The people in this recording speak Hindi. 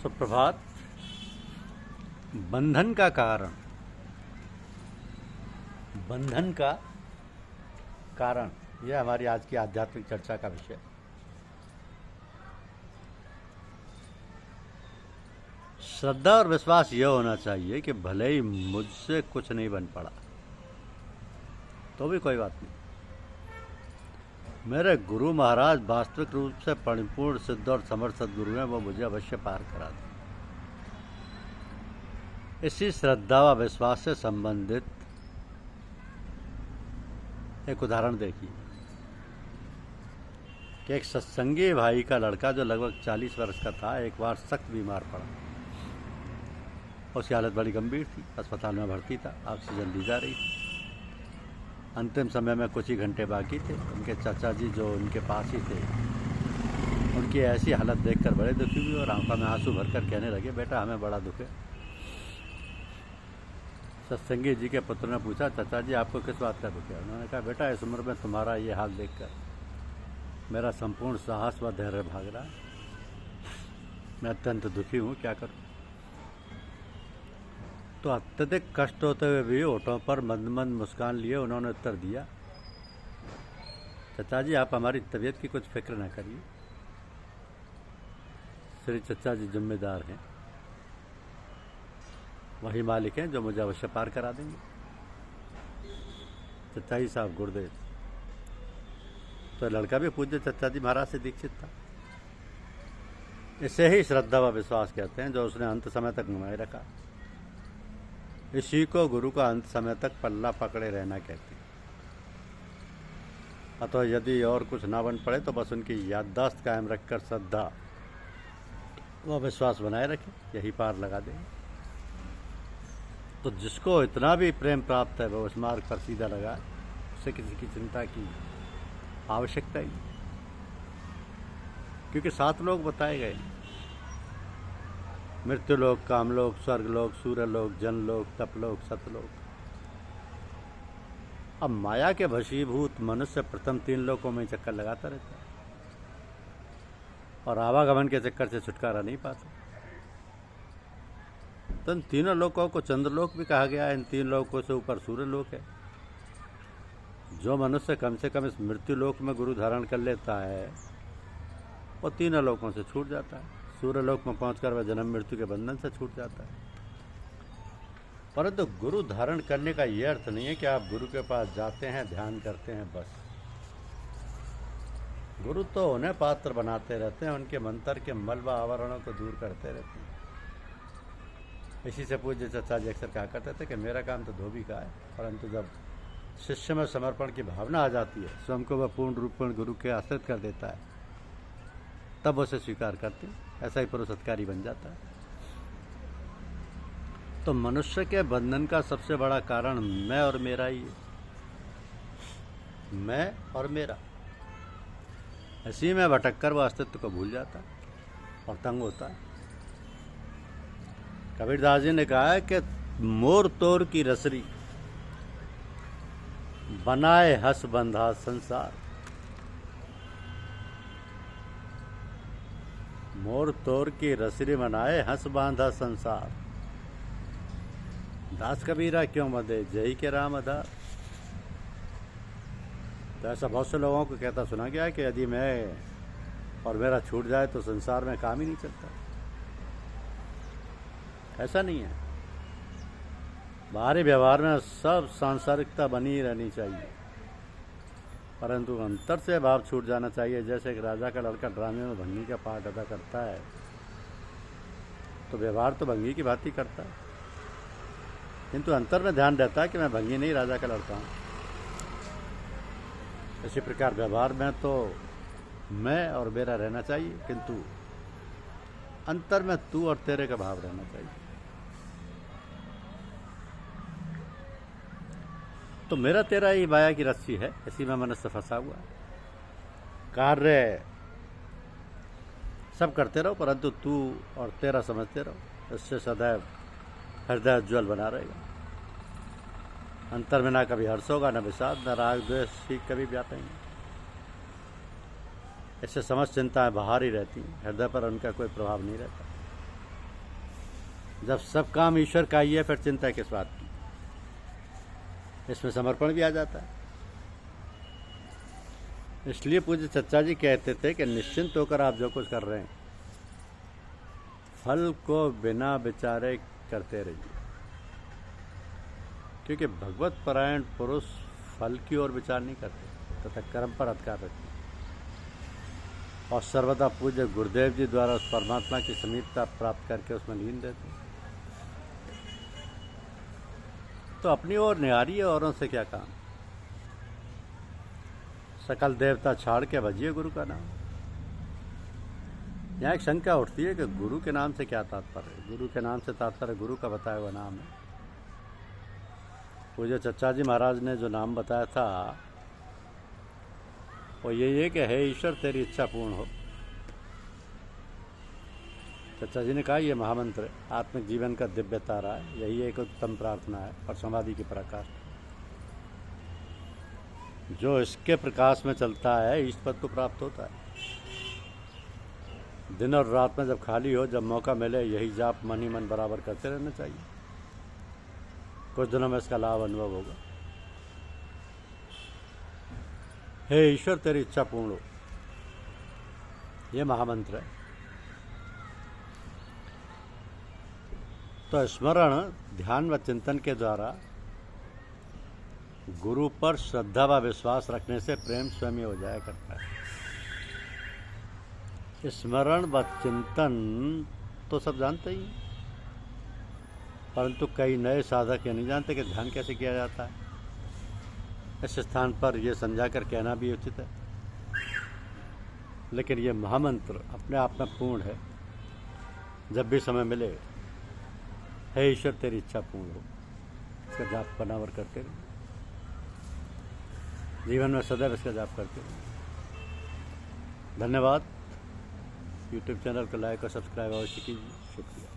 सुप्रभात। बंधन का कारण, बंधन का कारण यह हमारी आज की आध्यात्मिक चर्चा का विषय। श्रद्धा और विश्वास यह होना चाहिए कि भले ही मुझसे कुछ नहीं बन पड़ा तो भी कोई बात नहीं, मेरे गुरु महाराज वास्तविक रूप से परिपूर्ण सिद्ध और समर्थ सद्गुरु हैं, वो मुझे अवश्य पार करा दें। इसी श्रद्धा व विश्वास से संबंधित एक उदाहरण देखिए कि एक सत्संगी भाई का लड़का जो लगभग 40 वर्ष का था, एक बार सख्त बीमार पड़ा। उसकी हालत बड़ी गंभीर थी, अस्पताल में भर्ती था, ऑक्सीजन दी जा रही थी। अंतिम समय में कुछ ही घंटे बाकी थे। उनके चाचा जी जो उनके पास ही थे, उनकी ऐसी हालत देखकर बड़े दुखी हुए और आंखों में आंसू भरकर कहने लगे, बेटा हमें बड़ा दुख है। सत्संगी जी के पुत्र ने पूछा, चाचा जी आपको किस बात का दुख है? उन्होंने कहा, बेटा इस उम्र में तुम्हारा ये हाल देखकर मेरा संपूर्ण साहस व धैर्य भाग रहा है। मैं अत्यंत दुखी हूँ, क्या करूँ? तो अत्यधिक कष्ट होते हुए भी होठों पर मंद मंद मुस्कान लिए उन्होंने उत्तर दिया, चाचा जी आप हमारी तबीयत की कुछ फिक्र न करिए। श्री चाचा जी जिम्मेदार हैं, वही मालिक हैं जो मुझे अवश्य पार करा देंगे। चाचा जी साहब गुरुदेव। तो लड़का भी पूज्य चाचा जी महाराज से दीक्षित था। इसे ही श्रद्धा व विश्वास कहते हैं, जो उसने अंत समय तक निभाए रखा। इसी को गुरु का अंत समय तक पल्ला पकड़े रहना कहते हैं। अतः यदि और कुछ ना बन पड़े तो बस उनकी याददाश्त कायम रखकर श्रद्धा व विश्वास बनाए रखें, यही पार लगा दें। तो जिसको इतना भी प्रेम प्राप्त है वह उस मार्ग पर सीधा लगा, उससे किसी की चिंता की आवश्यकता ही, क्योंकि 7 लोग बताए गए, मृत्युलोक, कामलोक, स्वर्गलोक, सूर्यलोक, जनलोक, तपलोक, सतलोक। अब माया के वशीभूत मनुष्य प्रथम 3 लोकों में चक्कर लगाता रहता है और आवागमन के चक्कर से छुटकारा नहीं पाता। तो इन तीनों लोकों को चंद्रलोक भी कहा गया है। इन 3 लोकों से ऊपर सूर्यलोक है। जो मनुष्य कम से कम इस मृत्युलोक में गुरु धारण कर लेता है वो 3 लोकों से छूट जाता है। सूर्यलोक में पहुंचकर वह जन्म मृत्यु के बंधन से छूट जाता है। परंतु गुरु धारण करने का यह अर्थ नहीं है कि आप गुरु के पास जाते हैं, ध्यान करते हैं, बस। गुरु तो उन्हें पात्र बनाते रहते हैं, उनके मंत्र के मल व आवरणों को दूर करते रहते हैं। इसी से पूज्य चाचा जी अक्सर कहा करते थे कि मेरा काम तो धोबी का है, परंतु जब शिष्य में समर्पण की भावना आ जाती है, स्वयं को वह पूर्ण रूप में गुरु के आश्रित कर देता है, तब उसे स्वीकार करते हैं। ऐसा ही पुरुष सत्कारी बन जाता है। तो मनुष्य के बंधन का सबसे बड़ा कारण मैं और मेरा ही है। मैं और मेरा, इसी में भटककर वह अस्तित्व को भूल जाता है और तंग होता है। कबीरदास जी ने कहा है कि मोर तोर की रसरी बनाए हंस बंधा संसार। मोर तोर की रसरी बनाए हंस बांधा संसार। दास कबीरा क्यों मदे जय के राम आधार। तो ऐसा बहुत से लोगों को कहता सुना गया है कि यदि मैं और मेरा छूट जाए तो संसार में काम ही नहीं चलता। ऐसा नहीं है। बाहरी व्यवहार में सब सांसारिकता बनी ही रहनी चाहिए, परंतु अंतर से भाव छूट जाना चाहिए। जैसे एक राजा का लड़का ड्रामे में भंगी का पार्ट अदा करता है तो व्यवहार तो भंगी की भांति करता है, किंतु अंतर में ध्यान रहता है कि मैं भंगी नहीं, राजा का लड़का हूँ। इसी प्रकार व्यवहार में तो मैं और मेरा रहना चाहिए, किंतु अंतर में तू और तेरे का भाव रहना चाहिए। तो मेरा तेरा ही माया की रस्सी है, इसी में मनुष्य फंसा हुआ है। कार्य सब करते रहो, परंतु तू और तेरा समझते रहो। इससे सदैव हृदय उज्ज्वल बना रहेगा। अंतर में ना कभी हर्ष होगा, न विषाद, न राग द्वेष ही कभी व्यापेंगे। इससे समस्त चिंताएं बाहर ही रहती हैं, हृदय पर उनका कोई प्रभाव नहीं रहता। तो मनुष्य के बंधन का सबसे बड़ा कारण मैं और मेरा ही है। मैं और मेरा, इसी में मनुष्य फंसा हुआ है। कार्य सब करते रहो, परंतु तू और तेरा समझते रहो। इससे सदैव हृदय उज्ज्वल बना रहेगा। अंतर में ना कभी हर्ष होगा, न विषाद, न राग द्वेष ही कभी व्यापेंगे। ऐसे समस्त चिंताएं बाहर ही रहती हैं, हृदय पर उनका कोई प्रभाव नहीं रहता। जब सब काम ईश्वर का ही है फिर चिंता किस बात की। इसमें समर्पण भी आ जाता है। इसलिए पूज्य चचा जी कहते थे कि निश्चिंत होकर आप जो कुछ कर रहे हैं फल को बिना विचारे करते रहिए, क्योंकि भगवत परायण पुरुष फल की ओर विचार नहीं करते तथा कर्म पर अधिकार रखते और सर्वदा पूज्य गुरुदेव जी द्वारा उस परमात्मा की समीपता प्राप्त करके उसमें लीन रहते। तो अपनी ओर निहारिए, औरों से क्या काम। सकल देवता छाड़ के भजिए गुरु का नाम। यहाँ एक शंका उठती है कि गुरु के नाम से क्या तात्पर्य है। गुरु के नाम से तात्पर्य गुरु का बताया हुआ नाम है। पूज्य चचा जी महाराज ने जो नाम बताया था वो ये कि हे ईश्वर तेरी इच्छा पूर्ण हो। चचा जी ने कहा यह महामंत्र आत्मिक जीवन का दिव्य तारा है, यही एक उत्तम प्रार्थना है और समाधि की पराकाष्ठा। जो इसके प्रकाश में चलता है ईश पद को प्राप्त होता है। दिन और रात में जब खाली हो, जब मौका मिले, यही जाप मन ही मन बराबर करते रहना चाहिए। कुछ दिनों में इसका लाभ अनुभव होगा। हे ईश्वर तेरी इच्छा पूर्ण हो, यह महामंत्र है। तो स्मरण, ध्यान व चिंतन के द्वारा गुरु पर श्रद्धा व विश्वास रखने से प्रेम स्वयं ही हो जाया करता है। स्मरण व चिंतन तो सब जानते ही, परंतु कई नए साधक ये नहीं जानते कि ध्यान कैसे किया जाता है। इस स्थान पर यह समझा कर कहना भी उचित है, लेकिन यह महामंत्र अपने आप में पूर्ण है। जब भी समय मिले, हे ईश्वर तेरी इच्छा पूर्ण हो, इसका जाप बनावर करते रहो। जीवन में सदैव इसका जाप करते रहो। धन्यवाद। यूट्यूब चैनल को लाइक और सब्सक्राइब अवश्य कीजिए। शुक्रिया।